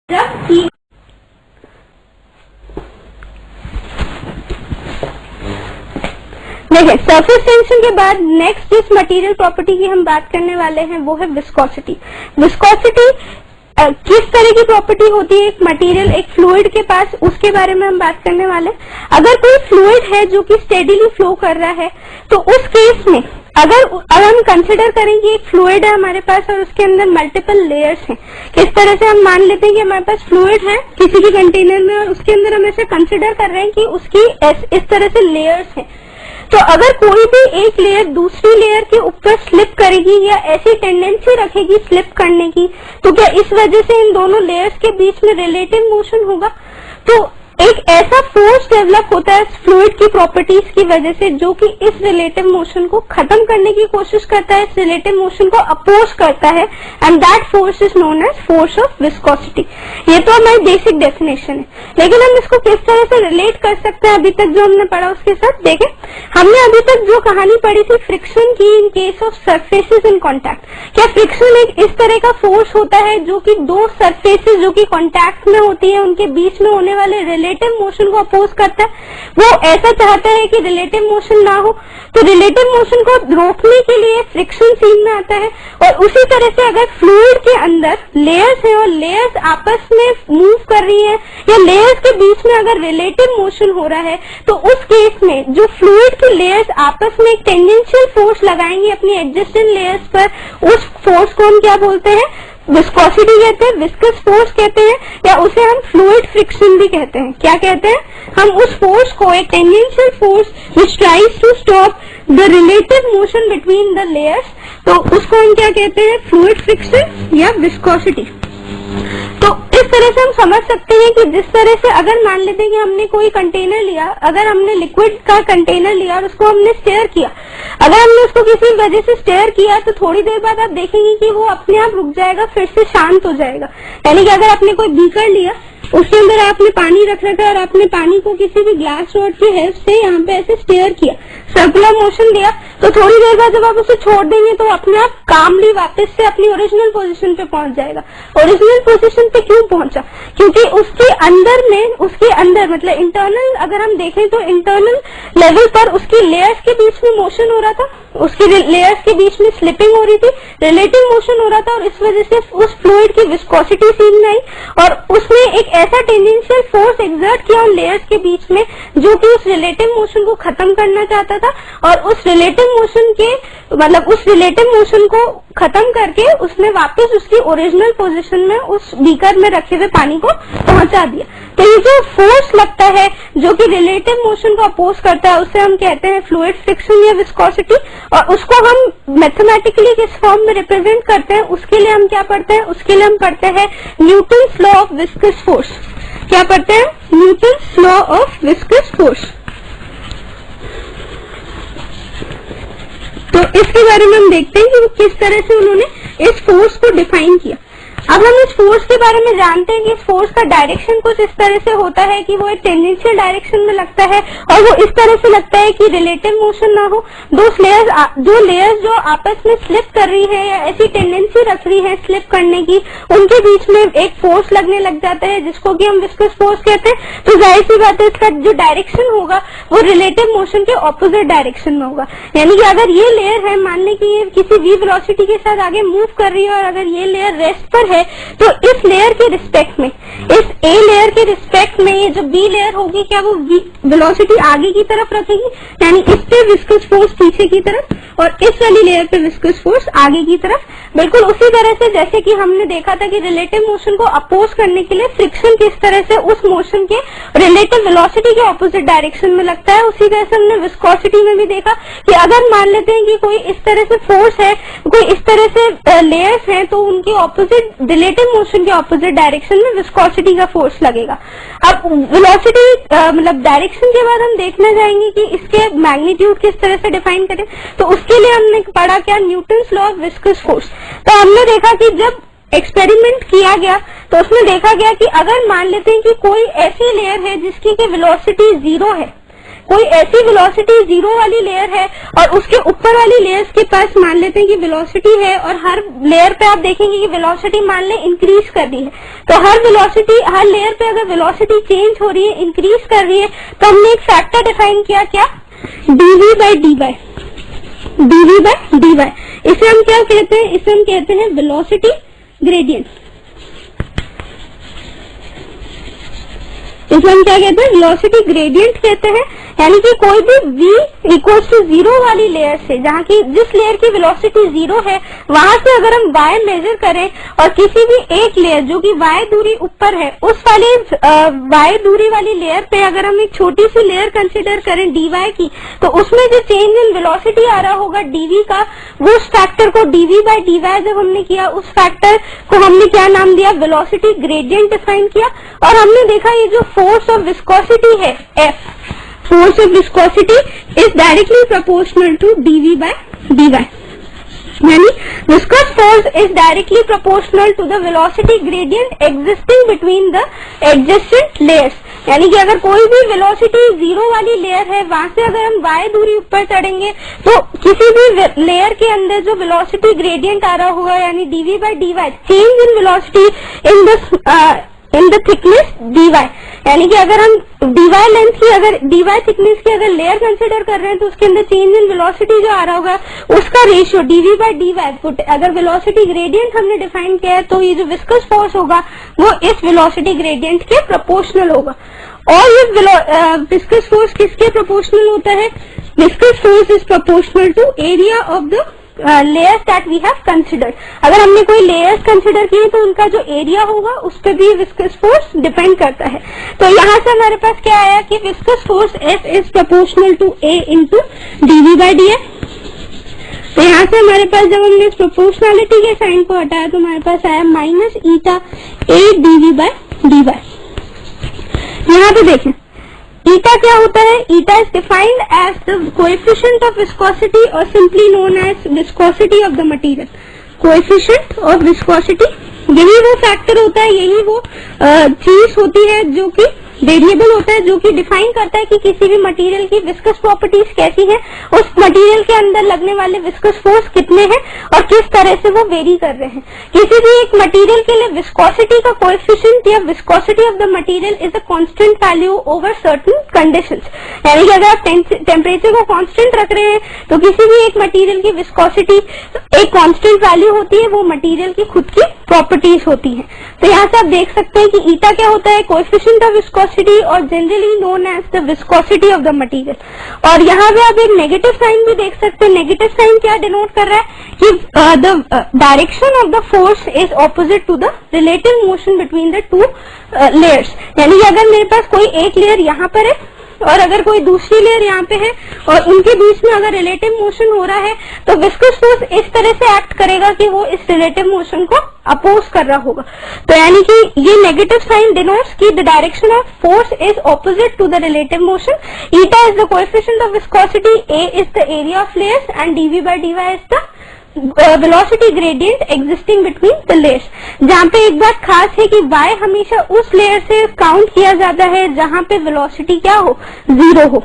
देखिए, surface tension के बाद नेक्स्ट जिस मटेरियल प्रॉपर्टी की हम बात करने वाले हैं वो है विस्कोसिटी। विस्कोसिटी किस तरह की प्रॉपर्टी होती है एक मटेरियल, एक फ्लूइड के पास, उसके बारे में हम बात करने वाले हैं। अगर कोई फ्लूइड है जो कि स्टेडीली फ्लो कर रहा है तो उस केस में अगर हम कंसिडर करें कि एक फ्लूइड है हमारे पास और उसके अंदर मल्टीपल लेयर्स हैं, किस तरह से हम मान लेते हैं कि हमारे पास फ्लूइड है किसी भी कंटेनर में और उसके अंदर हम ऐसे कंसिडर कर रहे हैं कि उसकी इस तरह से लेयर्स हैं। तो अगर कोई भी एक लेयर दूसरी लेयर के ऊपर स्लिप करेगी या ऐसी टेंडेंसी रखेगी स्लिप करने की, तो क्या इस वजह से इन दोनों लेयर्स के बीच में रिलेटिव मोशन होगा? तो एक ऐसा फोर्स डेवलप होता है फ्लूइड की प्रॉपर्टीज की वजह से जो कि इस रिलेटिव मोशन को खत्म करने की कोशिश करता है, इस रिलेटिव मोशन को अपोज करता है, and that force is known as force of viscosity. ये तो हमारी बेसिक डेफिनेशन है, लेकिन हम इसको किस तरह से रिलेट कर सकते हैं अभी तक जो हमने पढ़ा उसके साथ देखें। हमने अभी तक जो कहानी पढ़ी थी फ्रिक्शन की in case of surfaces in contact, क्या फ्रिक्शन एक इस तरह का फोर्स होता है जो कि दो सरफेसेस जो कि कॉन्टैक्ट में होती है उनके बीच में होने वाले रिलेटिव मोशन को अपोज करता है? वो ऐसा चाहता है कि रिलेटिव मोशन ना हो, तो रिलेटिव मोशन को रोकने के लिए फ्रिक्शन सीन में आता है। और उसी तरह से अगर फ्लूइड के अंदर लेयर्स हैं और लेयर्स आपस में मूव कर रही है या लेयर्स के बीच में अगर रिलेटिव मोशन हो रहा है तो उस केस में जो फ्लूइड की लेयर्स आपस में एक टेंजेंशियल फोर्स लगाएंगे अपनी एडजेसेंट लेयर्स पर, उस फोर्स को हम क्या बोलते हैं? विस्कोसिटी कहते हैं, विस्कस फोर्स कहते हैं, या उसे हम फ्लूइड फ्रिक्शन भी कहते हैं। क्या कहते हैं? हम उस फोर्स को एक tangential force which tries to stop the relative motion between the layers, तो उसको हम क्या कहते हैं? फ्लूइड फ्रिक्शन या विस्कोसिटी। तो इस तरह से हम समझ सकते हैं कि जिस तरह से अगर मान लेते हैं कि हमने कोई कंटेनर लिया, अगर हमने लिक्विड का कंटेनर लिया और उसको हमने स्टेयर किया, अगर हमने उसको किसी वजह से स्टेयर किया तो थोड़ी देर बाद आप देखेंगे कि वो अपने आप रुक जाएगा, फिर से शांत हो जाएगा। यानी कि अगर आपने कोई बीकर लिया, उसके अंदर आपने पानी रख रखा और आपने पानी को किसी भी ग्लास रॉड की हेल्प से यहाँ पे ऐसे स्टेयर किया, सर्कुलर मोशन दिया, तो थोड़ी देर बाद जब आप उसे छोड़ देंगे तो अपने आप कामली वापस से अपनी ओरिजिनल पोजीशन पे पहुंच जाएगा। ओरिजिनल पोजीशन पे क्यों पहुंचा? क्योंकि उसके अंदर मतलब इंटरनल अगर हम देखें तो इंटरनल लेवल पर उसकी लेयर्स के बीच में मोशन हो रहा था, उसकी लेयर्स के बीच में स्लिपिंग हो रही थी, रिलेटिव मोशन हो रहा था, और इस वजह से उस फ्लूइड की विस्कोसिटी सीन में आई और उसने एक ऐसा टेंडेंशियल फोर्स एक्सर्ट किया उन लेयर्स के बीच में जो कि उस रिलेटिव मोशन को खत्म करना चाहता था, और उस रिलेटिव मोशन के मतलब उस रिलेटिव मोशन को खत्म करके उसने वापस उसकी ओरिजिनल पोजीशन में उस बीकर में रखे हुए पानी को पहुंचा दिया। तो ये जो फोर्स लगता है जो कि रिलेटिव मोशन को अपोज करता है उसे हम कहते हैं फ्लूइड फ्रिक्शन या विस्कोसिटी, और उसको हम मैथमेटिकली किस फॉर्म में रिप्रेजेंट करते हैं उसके लिए हम क्या पढ़ते हैं? उसके लिए हम पढ़ते हैं Newton's law of viscous force. क्या पढ़ते हैं? Newton's law of viscous force. तो इसके बारे में हम देखते हैं कि वो किस तरह से उन्होंने इस फोर्स को डिफाइन किया। अब हम इस फोर्स के बारे में जानते हैं कि इस फोर्स का डायरेक्शन कुछ इस तरह से होता है कि वो एक टेंजेंशियल डायरेक्शन में लगता है और वो इस तरह से लगता है कि रिलेटिव मोशन ना हो, दो लेयर्स जो आपस में स्लिप कर रही है या ऐसी टेंडेंसी रख रही है स्लिप करने की, उनके बीच में एक फोर्स लगने लग जाता है जिसको कि हम विस्कस फोर्स कहते हैं। तो जाहिर सी बात है इसका जो डायरेक्शन होगा वो रिलेटिव मोशन के ऑपोजिट डायरेक्शन में होगा। यानी कि अगर ये लेयर है, मान लें कि ये किसी v वेलोसिटी के साथ आगे मूव कर रही है और अगर ये लेयर रेस्ट पर है तो इस लेयर के रिस्पेक्ट में, इस ए लेयर के रिस्पेक्ट में ये जो बी लेयर होगी क्या वो वेलोसिटी आगे की तरफ रखेगी, यानी इस पे विस्कस फोर्स पीछे की तरफ और इस वाली लेयर पे विस्कस फोर्स आगे की तरफ। बिल्कुल उसी तरह से जैसे कि हमने देखा था कि रिलेटिव मोशन को अपोज करने के लिए फ्रिक्शन किस तरह से उस मोशन के रिलेटिव वेलोसिटी के ऑपोजिट डायरेक्शन में लगता है, उसी तरह से हमने विस्कोसिटी में भी देखा कि अगर मान लेते हैं कि कोई इस तरह से फोर्स है, कोई इस तरह से लेयर्स हैं, तो उनके ऑपोजिट रिलेटिव मोशन के ऑपोजिट डायरेक्शन में विस्कोसिटी का फोर्स लगेगा। अब वेलोसिटी मतलब डायरेक्शन के बाद हम देखना चाहेंगे कि इसके मैग्नीट्यूड किस तरह से डिफाइन करें, तो उसके लिए हमने पढ़ा क्या? Newton's law of viscous force. तो हमने देखा कि जब एक्सपेरिमेंट किया गया तो उसमें देखा गया कि अगर मान लेते हैं कि कोई ऐसी लेयर है जिसकी की वेलोसिटी 0 है, कोई ऐसी वेलोसिटी जीरो वाली लेयर है और उसके ऊपर वाली लेयर्स के पास मान लेते हैं कि वेलोसिटी है, और हर लेयर पे आप देखेंगे कि वेलोसिटी मान ले इंक्रीज कर रही है, तो हर लेयर पे अगर वेलोसिटी चेंज हो रही है, इंक्रीज कर रही है, तो हमने एक फैक्टर डिफाइन किया, क्या, dv by dy, dv by dy। इसे हम क्या कहते हैं, इसे हम कहते हैं वेलोसिटी ग्रेडियंट। इसे हम क्या कहते हैं, वेलोसिटी ग्रेडियंट कहते हैं। यानी कि कोई भी v इक्वल्स टू जीरो वाली लेयर से, जहाँ की जिस लेयर की वेलोसिटी जीरो है, वहां से अगर हम y मेजर करें और किसी भी एक लेयर जो कि y दूरी ऊपर है, उस वाले y दूरी वाली लेयर पे अगर हम एक छोटी सी लेयर कंसिडर करें dy की, तो उसमें जो चेंज इन वेलोसिटी आ रहा होगा dv का, वो उस फैक्टर को dv बाई dy जब हमने किया, उस फैक्टर को हमने क्या नाम दिया, वेलोसिटी ग्रेडियंट डिफाइन किया। और हमने देखा ये जो फोर्स ऑफ विस्कोसिटी है F, force of viscosity is directly proportional to dv by dy, यानी viscous force is directly proportional to the velocity gradient existing between the adjacent layers। यानी कि अगर कोई भी वेलोसिटी जीरो वाली लेयर है, वहां से अगर हम y दूरी ऊपर चढ़ेंगे, तो किसी भी लेयर के अंदर जो वेलोसिटी ग्रेडियंट आ रहा होगा, यानी dv by dy, change in velocity in the thickness dy, यानी कि अगर हम dy लेंथ की, अगर dy थिकनेस की अगर लेयर कंसिडर कर रहे हैं, तो उसके अंदर चेंज इन वेलोसिटी जो आ रहा होगा, उसका रेशियो dv बाई dy, अगर वेलोसिटी ग्रेडियंट हमने डिफाइन किया है, तो ये जो विस्कस फोर्स होगा वो इस वेलोसिटी ग्रेडियंट के प्रोपोर्शनल होगा। और ये विस्कस फोर्स किसके प्रोपोर्शनल होता है, viscous force is proportional to area of the layers that we have considered. अगर हमने कोई लेयर्स कंसिडर किए तो उनका जो एरिया होगा उस पर भी विस्कस फोर्स डिपेंड करता है। तो यहाँ से हमारे पास क्या आया कि viscous force F is proportional to A into dv by dy। तो यहाँ से हमारे पास जब हमने इस प्रोपोर्शनलिटी के साइन को हटाया, तो हमारे पास आया minus eta A dv by dy। यहाँ पे देखें ईटा क्या होता है, eta is defined as the coefficient of viscosity और simply known as viscosity of the material. Coefficient of viscosity, यही वो फैक्टर होता है, यही वो चीज होती है जो कि वेरिएबल होता है, जो कि डिफाइन करता है कि किसी भी मटेरियल की विस्कस प्रॉपर्टीज कैसी है, उस मटेरियल के अंदर लगने वाले विस्कस फोर्स कितने हैं और किस तरह से वो वेरी कर रहे हैं। किसी भी एक मटेरियल के लिए विस्कोसिटी का कोएफिशिएंट या viscosity of the material is a constant value over certain conditions. यानी कि अगर आप टेम्परेचर को कांस्टेंट रख रहे हैं, तो किसी भी एक मटेरियल की विस्कोसिटी एक कांस्टेंट वैल्यू होती है, वो मटेरियल की खुद की प्रॉपर्टीज होती है। तो यहाँ से आप देख सकते हैं कि ईटा क्या होता है, कोएफिशिएंट ऑफ विस्कोसिटी और generally known as the viscosity of the material. और यहाँ पे आप एक नेगेटिव साइन भी देख सकते हैं। नेगेटिव साइन क्या डिनोट कर रहा है कि the direction of the force is opposite to the relative motion between the two layers. यानी कि अगर मेरे पास कोई एक लेयर यहाँ पर है और अगर कोई दूसरी लेयर यहाँ पे है और उनके बीच में अगर रिलेटिव मोशन हो रहा है, तो विस्कस फोर्स इस तरह से एक्ट करेगा कि वो इस रिलेटिव मोशन को अपोज कर रहा होगा। तो यानी कि ये नेगेटिव साइन डिनोट्स कि the direction of force is opposite to the relative motion. Eta is the coefficient of viscosity, A is the area of layers and DV by D Y is the velocity gradient existing between the layers. जहाँ पे एक बात खास है कि y हमेशा उस layer से काउंट किया जाता है जहाँ पे वेलोसिटी क्या हो, जीरो हो।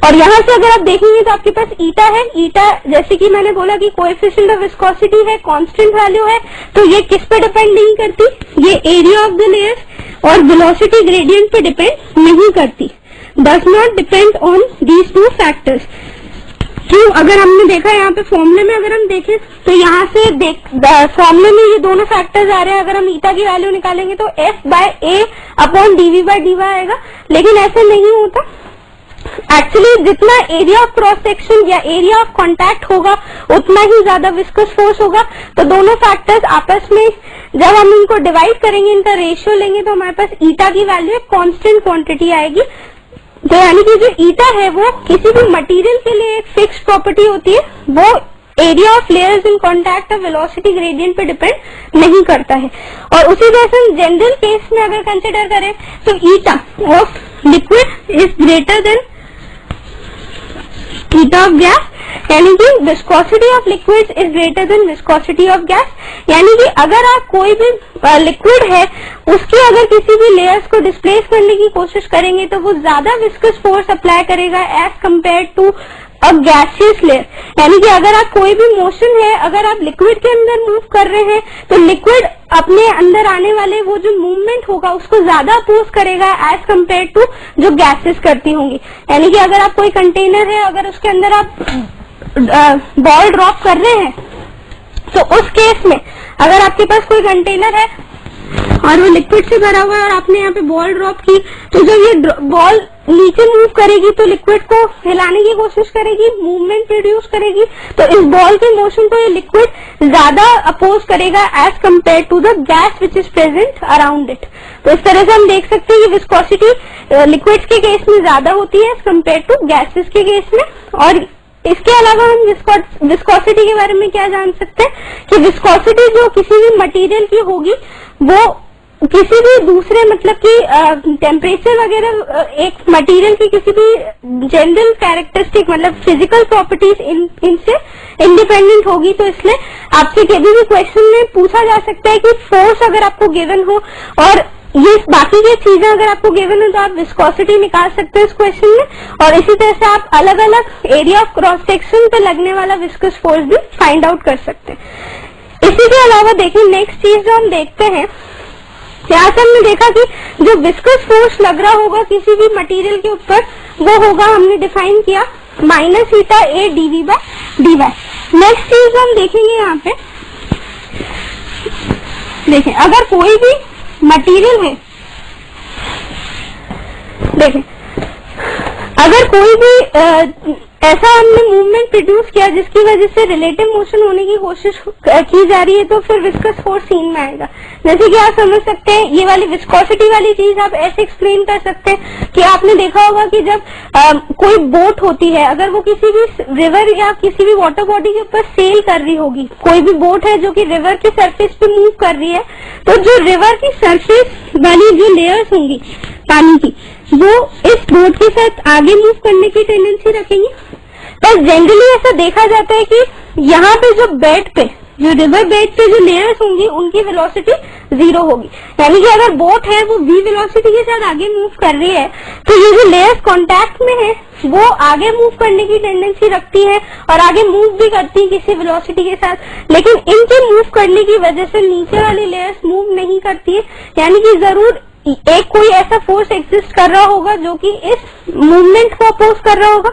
और यहाँ से अगर आप देखेंगे तो आपके पास ईटा है। ईटा जैसे कि मैंने बोला कि कोएफिशिएंट ऑफ विस्कोसिटी है, कांस्टेंट वैल्यू है, तो ये किस पे डिपेंड नहीं करती, ये एरिया ऑफ द लेयर्स और वेलोसिटी ग्रेडियंट पे डिपेंड नहीं करती, does not depend on these two factors. क्यों? अगर हमने देखा यहाँ पे फॉर्मूले में अगर हम देखें तो यहाँ से फॉर्मूले में ये दोनों फैक्टर्स आ रहे हैं। अगर हम ईटा की वैल्यू निकालेंगे तो F by A upon dV by dy आएगा, लेकिन ऐसा नहीं होता। एक्चुअली जितना एरिया ऑफ क्रॉस सेक्शन या एरिया ऑफ कांटेक्ट होगा उतना ही ज्यादा विस्कस फोर्स होगा। तो दोनों फैक्टर्स आपस में जब हम इनको डिवाइड करेंगे, इनका रेशियो लेंगे, तो हमारे पास ईटा की वैल्यू एक कांस्टेंट क्वांटिटी आएगी। तो यानी कि जो ईटा है वो किसी भी मटेरियल के लिए एक फिक्स्ड प्रॉपर्टी होती है, वो area of layers in contact और वेलोसिटी ग्रेडियंट पे डिपेंड नहीं करता है। और उसी तरह से जनरल केस में अगर कंसिडर करें तो eta of liquid is greater than eta of gas यानी कि viscosity of liquids is greater than viscosity of gas. यानी कि अगर आप कोई भी लिक्विड है उसकी अगर किसी भी लेयर्स को डिस्प्लेस करने की कोशिश करेंगे तो वो ज्यादा विस्कस फोर्स अप्लाई करेगा as compare to a gaseous layer. यानी कि अगर आप कोई भी मोशन है, अगर आप लिक्विड के अंदर मूव कर रहे हैं तो लिक्विड अपने अंदर आने वाले वो जो मूवमेंट होगा उसको ज्यादा अपोज करेगा एज कंपेयर टू जो गैसेस करती होंगी। यानी कि अगर आप कोई कंटेनर है, अगर उसके अंदर आप बॉल ड्रॉप कर रहे हैं तो उस केस में अगर आपके पास कोई कंटेनर है और वो लिक्विड से भरा हुआ है और आपने यहाँ पे बॉल ड्रॉप की, तो जब ये बॉल नीचे मूव करेगी तो लिक्विड को हिलाने की कोशिश करेगी, मूवमेंट प्रोड्यूस करेगी, तो इस बॉल के मोशन को ये लिक्विड ज्यादा अपोज करेगा as compare to the gas which is present around it. तो इस तरह से हम देख सकते हैं कि विस्कोसिटी लिक्विड्स के केस में ज्यादा होती है एज कंपेयर टू गैसेस के केस में। और इसके अलावा हम विस्कोसिटी के बारे में क्या जान सकते हैं कि विस्कोसिटी जो किसी भी मटेरियल की होगी वो किसी भी दूसरे मतलब कि टेम्परेचर वगैरह एक मटेरियल की किसी भी जनरल कैरेक्टरिस्टिक मतलब फिजिकल प्रॉपर्टीज इनसे इंडिपेंडेंट होगी। तो इसलिए आपसे कभी भी क्वेश्चन में पूछा जा सकता है कि फोर्स अगर आपको गिवन हो और ये बाकी की चीजें अगर आपको गिवन हो तो आप विस्कोसिटी निकाल सकते हैं इस क्वेश्चन में। और इसी तरह से आप अलग अलग एरिया ऑफ क्रॉस सेक्शन पे लगने वाला विस्कस फोर्स भी फाइंड आउट कर सकते हैं। इसी के अलावा देखिए नेक्स्ट चीज जो हम देखते हैं, यहाँ से हमने देखा कि जो विस्कस फोर्स लग रहा होगा किसी भी मटेरियल के ऊपर वो होगा, हमने डिफाइन किया minus eta A DV by D Y. Next चीज हम देखेंगे यहाँ पे, देखें अगर कोई भी मटेरियल है, देखें अगर कोई भी ऐसा हमने मूवमेंट प्रोड्यूस किया जिसकी वजह से रिलेटिव मोशन होने की कोशिश की जा रही है तो फिर विस्कस फोर्स सीन में आएगा। जैसे कि आप समझ सकते हैं ये वाली विस्कोसिटी वाली चीज आप ऐसे एक्सप्लेन कर सकते हैं कि आपने देखा होगा कि जब कोई बोट होती है, अगर वो किसी भी रिवर या किसी भी वाटर बॉडी के ऊपर सेल कर रही होगी, कोई भी बोट है जो कि रिवर की सरफेस पे मूव कर रही है, तो जो रिवर की सरफेस वाली जो लेयर्स होंगी पानी की वो इस बोट के साथ आगे मूव करने की टेंडेंसी रखेंगी। पर जनरली ऐसा देखा जाता है कि यहाँ पे जो बेड पे जो रिवर बेड पे जो लेयर्स होंगी उनकी वेलोसिटी 0 होगी। यानी कि अगर बोट है वो v वेलोसिटी के साथ आगे मूव कर रही है तो ये जो लेयर्स कांटेक्ट में है वो आगे मूव करने की टेंडेंसी रखती है और आगे मूव भी करती है किसी वेलोसिटी के साथ, लेकिन इनके मूव करने की वजह से नीचे वाली लेयर्स मूव नहीं करती है। यानी कि जरूर एक कोई ऐसा फोर्स एग्जिस्ट कर रहा होगा जो कि इस मूवमेंट को अपोज कर रहा होगा।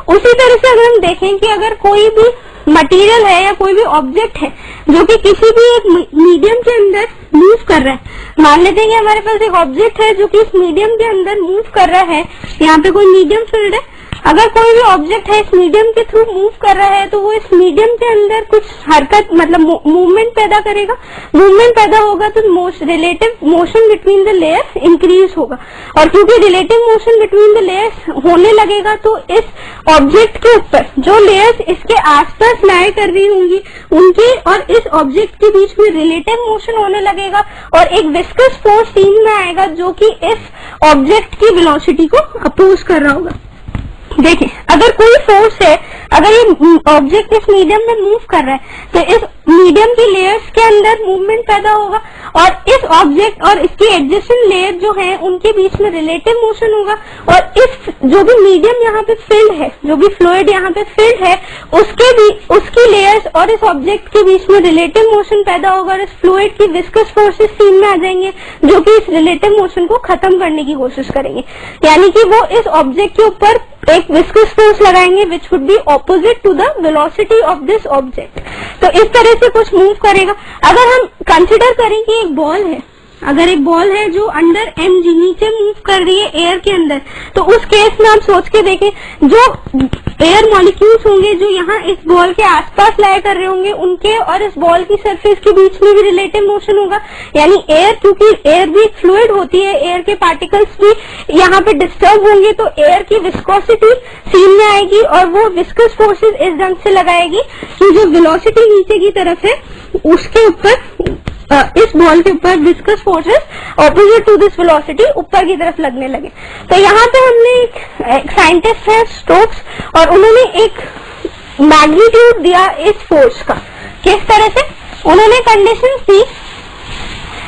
उसी तरह से अगर हम देखें कि अगर कोई भी मटेरियल है या कोई भी ऑब्जेक्ट है जो कि किसी भी एक मीडियम के अंदर मूव कर रहा है, मान लेते हैं कि हमारे पास एक ऑब्जेक्ट है जो कि इस मीडियम के अंदर मूव कर रहा है, यहाँ पे कोई मीडियम फील्ड है, अगर कोई भी ऑब्जेक्ट है इस मीडियम के थ्रू मूव कर रहा है तो वो इस मीडियम के अंदर कुछ हरकत मतलब मूवमेंट पैदा करेगा। मूवमेंट पैदा होगा तो relative motion between the layers increase होगा, और क्योंकि relative motion between the layers होने लगेगा तो इस ऑब्जेक्ट के ऊपर जो लेयर्स इसके आसपास लाई कर रही होंगी उनके और इस ऑब्जेक्ट के बीच में रिलेटिव मोशन होने लगेगा और एक विस्कस फोर्स सीन में आएगा जो कि इस ऑब्जेक्ट की वेलोसिटी को अपोज कर रहा होगा। देखिए अगर कोई फोर्स है, अगर ये ऑब्जेक्ट इस मीडियम में मूव कर रहा है तो इस मीडियम की लेयर्स के अंदर मूवमेंट पैदा होगा और इस ऑब्जेक्ट और इसकी एडजेसेंट लेयर जो है उनके बीच में रिलेटिव मोशन होगा और इस जो भी मीडियम यहाँ पे फिल्ड है, जो भी फ्लूइड यहाँ पे फिल्ड है उसकी लेयर्स और इस ऑब्जेक्ट के बीच में रिलेटिव मोशन पैदा होगा और इस फ्लूइड की विस्कस फोर्सेस सीन में आ जाएंगे जो कि इस रिलेटिव मोशन को खत्म करने की कोशिश करेंगे। यानी कि वो इस ऑब्जेक्ट के ऊपर एक विस्कस फोर्स लगाएंगे which would be opposite to the velocity of this object. तो इस तरह से कुछ मूव करेगा। अगर हम कंसिडर करें कि एक बॉल है, अगर एक बॉल है जो अंडर mg नीचे मूव कर रही है एयर के अंदर, तो उस केस में आप सोच के देखें जो एयर मॉलिक्यूल्स होंगे जो यहाँ इस बॉल के आसपास लाया कर रहे होंगे उनके और इस बॉल की सरफेस के बीच में भी रिलेटिव मोशन होगा। यानी एयर, क्योंकि एयर भी फ्लूइड होती है, एयर के पार्टिकल्स भी यहाँ पे डिस्टर्ब होंगे तो एयर की विस्कोसिटी सीन में आएगी और वो विस्कस फोर्सेस इस ढंग से लगाएगी कि जो वेलोसिटी नीचे की तरफ है उसके ऊपर इस बॉल के ऊपर viscous forces opposite to this velocity ऊपर की तरफ लगने लगे। तो यहाँ पे हमने एक साइंटिस्ट है स्टोक्स और उन्होंने एक मैग्नीट्यूड दिया इस फोर्स का। किस तरह से उन्होंने कंडीशन दी,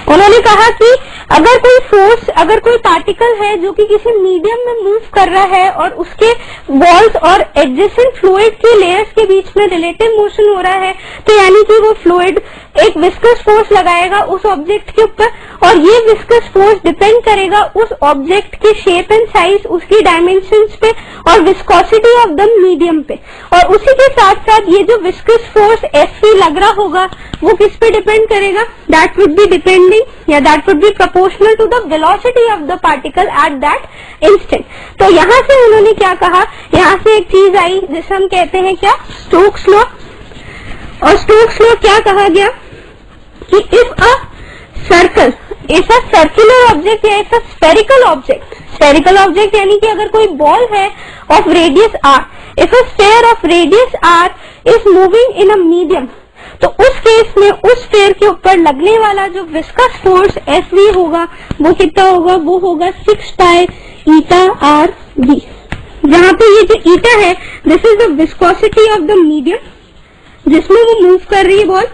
उन्होंने कहा कि अगर कोई फोर्स, अगर कोई पार्टिकल है जो कि किसी मीडियम में मूव कर रहा है और उसके वॉल्स और एडजेसेंट फ्लूइड के लेयर्स के बीच में रिलेटिव मोशन हो रहा है, तो यानी कि वो फ्लूइड एक विस्कस फोर्स लगाएगा उस ऑब्जेक्ट के ऊपर, और ये विस्कस फोर्स डिपेंड करेगा उस ऑब्जेक्ट के शेप एंड साइज, उसकी डायमेंशंस पे और विस्कोसिटी ऑफ द मीडियम पे। और उसी के साथ साथ ये जो विस्कस फोर्स Fv लग रहा होगा वो किस पे डिपेंड करेगा, दैट वुड बी डिपेंडिंग या that would be proportional to the velocity of the particle at that instant. तो यहाँ से उन्होंने क्या कहा, यहाँ से एक चीज आई जिसे हम कहते हैं क्या, स्टोक्स लॉ। और स्टोक्स लॉ क्या कहा गया कि if a circle, if a circular object या if a spherical object, spherical object यानी कि अगर कोई बॉल है of radius R, if a sphere of radius R is moving in a medium, तो उस केस में उस स्फेयर के ऊपर लगने वाला जो विस्कस फोर्स Fv होगा वो कितना होगा, वो होगा 6 पाई ईटा आर बी। जहां पे ये जो ईटा है this is the viscosity of the medium जिसमें वो मूव कर रही है ball,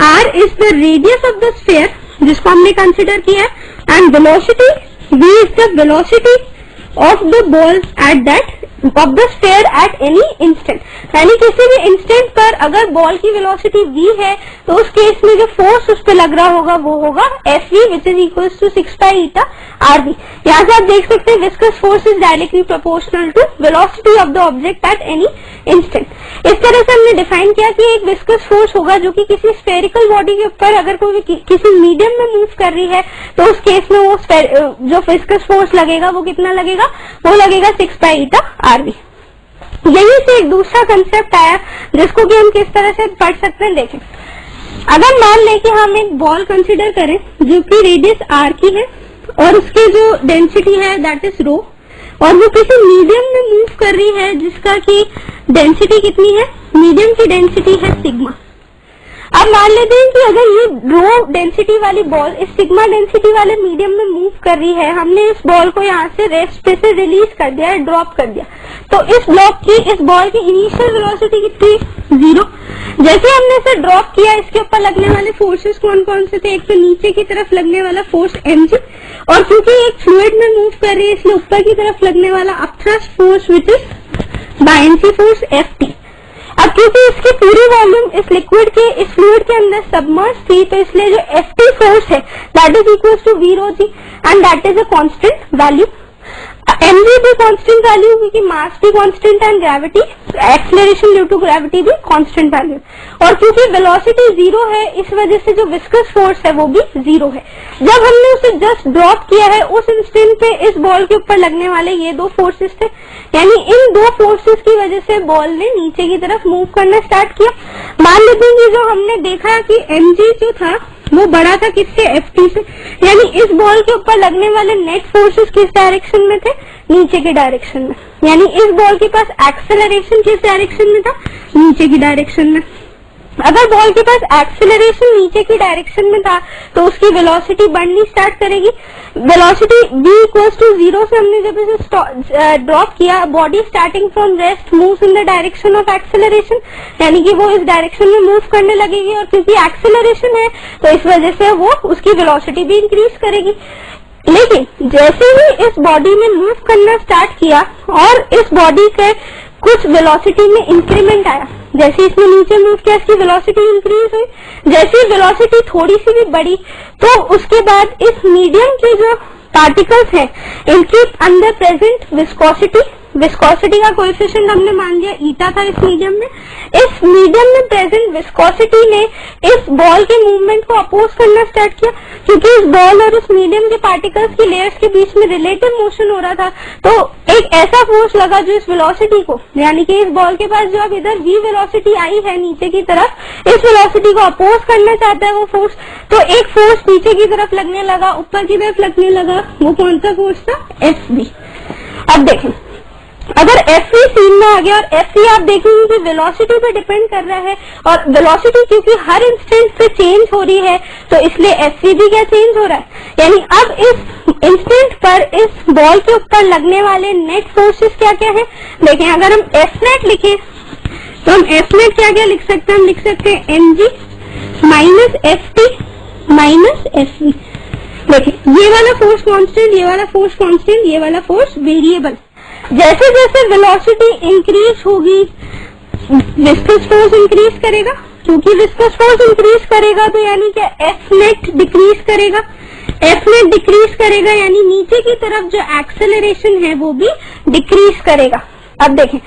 r is the radius of the sphere जिसको हमने कंसिडर किया है, and velocity v is the velocity of the ball at that of the sphere eight any instant. यानी किसी भी इंस्टेंट पर अगर बॉल की वेलोसिटी v है तो उस केस में जो फोर्स उस पर लग रहा होगा वो होगा Fv which is equal to 6 pi eta Rv। यहाँ से आप देख सकते हैं viscous force is directly proportional to velocity of the object at any instant. इस तरह से हमने डिफाइन किया कि एक विस्कस फोर्स होगा जो कि किसी स्फेरिकल बॉडी के ऊपर अगर कोई किसी मीडियम में मूव कर रही है तो उस केस में वो जो विस्कस फोर्स लगेगा वो कितना लगेगा, वो लगेगा 6 पाई ईटा Rv। यही से एक दूसरा कंसेप्ट आया जिसको कि हम किस तरह से पढ़ सकते हैं, देखें। अगर मान लें कि हम एक बॉल कंसिडर करें जो कि रेडियस r की है और उसकी जो डेंसिटी है दैट इज रो, और वो किसी मीडियम में मूव कर रही है जिसका कि डेंसिटी कितनी है, मीडियम की डेंसिटी है सिग्मा। अब मान लेते हैं कि अगर ये रो डेंसिटी वाली बॉल इस सिग्मा डेंसिटी वाले मीडियम में मूव कर रही है, हमने इस बॉल को यहाँ से रेस्ट पे से रिलीज कर दिया, ड्रॉप कर दिया, तो इस बॉल की इनिशियल वेलोसिटी कितनी, 0। जैसे हमने इसे ड्रॉप किया इसके ऊपर लगने वाले फोर्सेस कौन कौन से थे, एक तो नीचे की तरफ लगने वाला फोर्स mg, और क्योंकि एक फ्लूइड में मूव कर रही है इसलिए ऊपर की तरफ लगने वाला upthrust force which is buoyancy force Ft। अब क्योंकि इसकी पूरी वॉल्यूम इस लिक्विड के, इस फ्लूइड के अंदर सबमर्ज थी, तो इसलिए जो Ft फोर्स है that is equal to v rho g and that is a constant value. mg भी कांस्टेंट वैल्यू क्योंकि मास भी constant and gravity, acceleration due to gravity भी कांस्टेंट वैल्यू, और क्योंकि वेलोसिटी 0 है इस वजह से जो विस्कस फोर्स है वो भी 0 है। जब हमने उसे जस्ट ड्रॉप किया है उस इंस्टेंट पे इस बॉल के ऊपर लगने वाले ये दो फोर्सेस थे, यानी इन दो फोर्सेस की वजह से बॉल ने नीचे की तरफ मूव करना स्टार्ट किया। मान लेते हैं कि जो हमने देखा कि mg जो था वो बड़ा था किससे, Ft से, यानी इस बॉल के ऊपर लगने वाले नेट फोर्सेस किस डायरेक्शन में थे, नीचे के डायरेक्शन में, यानी इस बॉल के पास एक्सेलरेशन किस डायरेक्शन में था, नीचे की डायरेक्शन में। अगर बॉल के पास एक्सेलरेशन नीचे की डायरेक्शन में था तो उसकी वेलोसिटी बढ़नी स्टार्ट करेगी। वेलोसिटी v इक्वल्स टू 0 से हमने जब इसे ड्रॉप किया, body starting from rest moves in the direction of acceleration, यानी कि वो इस डायरेक्शन में मूव करने लगेगी, और क्योंकि एक्सेलरेशन है तो इस वजह से वो उसकी वेलोसिटी भी इंक्रीज करेगी। लेकिन जैसे ही इस बॉडी में मूव करना स्टार्ट किया और इस बॉडी के कुछ वेलोसिटी में इंक्रीमेंट आया, जैसे इसने नीचे मूव किया इसकी वेलोसिटी इंक्रीज हुई, जैसे वेलोसिटी थोड़ी सी भी बढ़ी तो उसके बाद इस मीडियम के जो पार्टिकल्स हैं इनके अंदर प्रेजेंट विस्कोसिटी का कोएफिशिएंट हमने मान लिया ईटा था इस मीडियम में। इस मीडियम में प्रेजेंट विस्कोसिटी ने इस बॉल के मूवमेंट को अपोज करना स्टार्ट किया, क्योंकि इस बॉल और इस मीडियम के पार्टिकल्स की लेयर्स के बीच में रिलेटिव मोशन हो रहा था, तो एक ऐसा फोर्स लगा जो इस वेलोसिटी को, यानी कि इस बॉल के पास जो अब इधर v वेलोसिटी आई है नीचे की तरफ, इस वेलोसिटी को अपोज करना चाहता है वो फोर्स, तो एक फोर्स नीचे की तरफ लगने लगा, ऊपर की तरफ लगने लगा, वो कौन सा फोर्स था, Fv। अब देखें अगर Fv सीन में आ गया, और Fv आप देखेंगे कि वेलोसिटी पे डिपेंड कर रहा है, और वेलोसिटी क्योंकि हर इंस्टेंट पे चेंज हो रही है तो इसलिए Fv भी क्या चेंज हो रहा है, यानी अब इस इंस्टेंट पर इस बॉल के ऊपर लगने वाले नेट फोर्सेस क्या क्या है। देखें अगर हम F नेट लिखें तो हम एफ नेट क्या क्या लिख सकते हैं, हम लिख सकते हैं mg minus F T minus F V. देखिए ये वाला फोर्स कांस्टेंट, ये वाला फोर्स कांस्टेंट, ये वाला फोर्स वेरिएबल। जैसे जैसे वेलोसिटी इंक्रीज होगी विस्कस फोर्स इंक्रीज करेगा, क्योंकि विस्कस फोर्स इंक्रीज करेगा तो यानी क्या एफ नेट डिक्रीज करेगा, एफ नेट डिक्रीज करेगा यानी नीचे की तरफ जो एक्सेलरेशन है वो भी डिक्रीज करेगा। अब देखें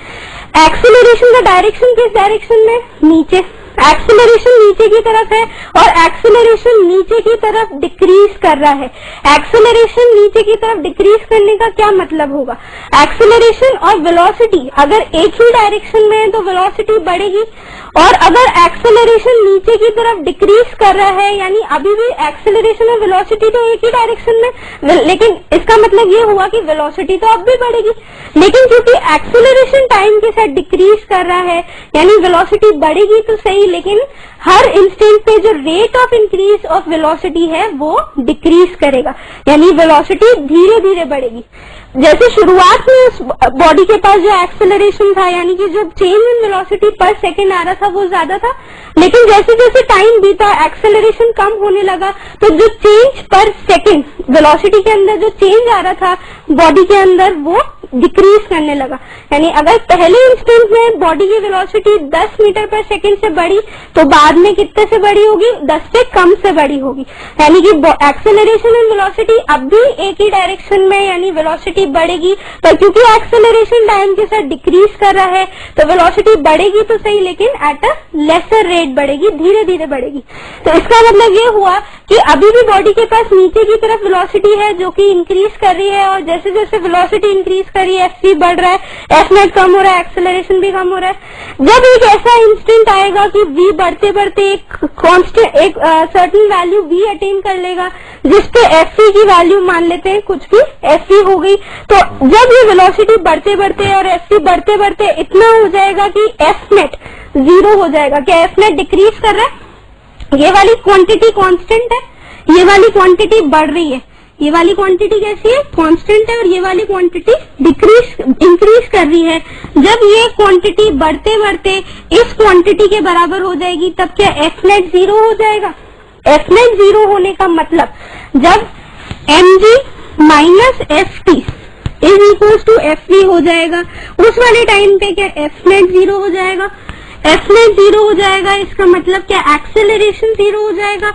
एक्सेलरेशन का डायरेक्शन किस डायरेक्शन में, नीचे, एक्सेलरेशन नीचे की तरफ है और एक्सेलरेशन नीचे की तरफ डिक्रीज कर रहा है। एक्सेलरेशन नीचे की तरफ डिक्रीज करने का क्या मतलब होगा, एक्सेलरेशन और वेलोसिटी अगर एक ही डायरेक्शन में है तो वेलोसिटी बढ़ेगी, और अगर एक्सेलरेशन नीचे की तरफ डिक्रीज कर रहा है यानी अभी भी एक्सेलरेशन और वेलोसिटी तो एक ही डायरेक्शन में, लेकिन इसका मतलब ये हुआ कि वेलोसिटी तो अब भी बढ़ेगी, लेकिन क्योंकि एक्सेलरेशन टाइम के साथ डिक्रीज कर रहा है यानी वेलोसिटी बढ़ेगी तो सही, लेकिन हर इंस्टेंट पे जो rate of increase of velocity है वो डिक्रीज करेगा, यानी वेलोसिटी धीरे धीरे बढ़ेगी। जैसे शुरुआत में उस बॉडी के पास जो एक्सेलरेशन था यानी कि जो चेंज इन वेलोसिटी पर सेकेंड आ रहा था वो ज्यादा था, लेकिन जैसे जैसे टाइम बीता एक्सेलरेशन कम होने लगा तो जो चेंज पर सेकेंड वेलोसिटी के अंदर जो चेंज आ रहा था बॉडी के अंदर वो डिक्रीज करने लगा। यानी अगर पहले इंस्टेंट में बॉडी की वेलोसिटी 10 मीटर पर सेकेंड से बढ़ी तो बाद में कितने से बढ़ी होगी, 10 से कम से बढ़ी होगी, यानी कि एक्सेलरेशन एंड वेलोसिटी अब भी एक ही डायरेक्शन में यानी वेलोसिटी बढ़ेगी, पर क्योंकि एक्सेलरेशन टाइम के साथ डिक्रीज कर रहा है तो वेलोसिटी बढ़ेगी तो सही लेकिन एट अ लेसर रेट बढ़ेगी, धीरे धीरे बढ़ेगी। तो इसका मतलब ये हुआ कि अभी भी बॉडी के पास नीचे की तरफ वेलोसिटी है जो कि इंक्रीज कर रही है, और जैसे जैसे वेलोसिटी इंक्रीज कर रही है एफ वी बढ़ रहा है, एफ नेट कम हो रहा है, एक्सेलरेशन भी कम हो रहा है। जब एक ऐसा इंस्टेंट आएगा कि वी बढ़ते बढ़ते एक कांस्टेंट एक सर्टेन वैल्यू वी अटेन कर लेगा जिसपे एफ वी की वैल्यू मान लेते हैं कुछ भी एफ वी हो गई, तो जब ये वेलोसिटी बढ़ते बढ़ते और एफ वी बढ़ते बढ़ते इतना हो जाएगा कि एफ नेट 0 हो जाएगा। क्या एफ नेट डिक्रीज कर रहा है, ये वाली क्वांटिटी कांस्टेंट है, ये वाली क्वांटिटी बढ़ रही है, ये वाली क्वांटिटी कैसी है, कांस्टेंट है, और ये वाली क्वांटिटी इंक्रीज कर रही है। जब ये क्वांटिटी बढ़ते बढ़ते इस क्वांटिटी के बराबर हो जाएगी तब क्या एफ नेट 0 हो जाएगा। एफ नेट 0 होने का मतलब जब mg minus F T is equal to F V हो जाएगा, उस वाले टाइम पे क्या एफ नेट 0 हो जाएगा। एफ नेट 0 हो जाएगा इसका मतलब क्या एक्सेलरेशन 0 हो जाएगा।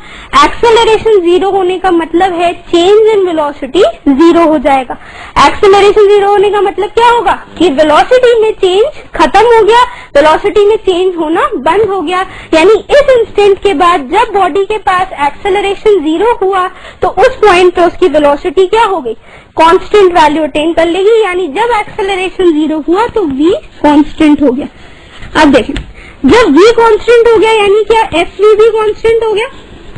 एक्सेलरेशन 0 होने का मतलब है चेंज इन वेलोसिटी 0 हो जाएगा। एक्सेलरेशन 0 होने का मतलब क्या होगा कि वेलोसिटी में चेंज खत्म हो गया, वेलोसिटी में चेंज होना बंद हो गया। यानी इस इंस्टेंट के बाद जब बॉडी के पास एक्सेलरेशन 0 हुआ तो उस पॉइंट पे उसकी वेलोसिटी क्या हो गई, कांस्टेंट वैल्यू अटेन कर लेगी। यानी जब एक्सेलरेशन 0 हुआ तो v कांस्टेंट हो गया। अब देखें जब v कांस्टेंट हो गया यानी क्या एफ वी भी कांस्टेंट हो गया।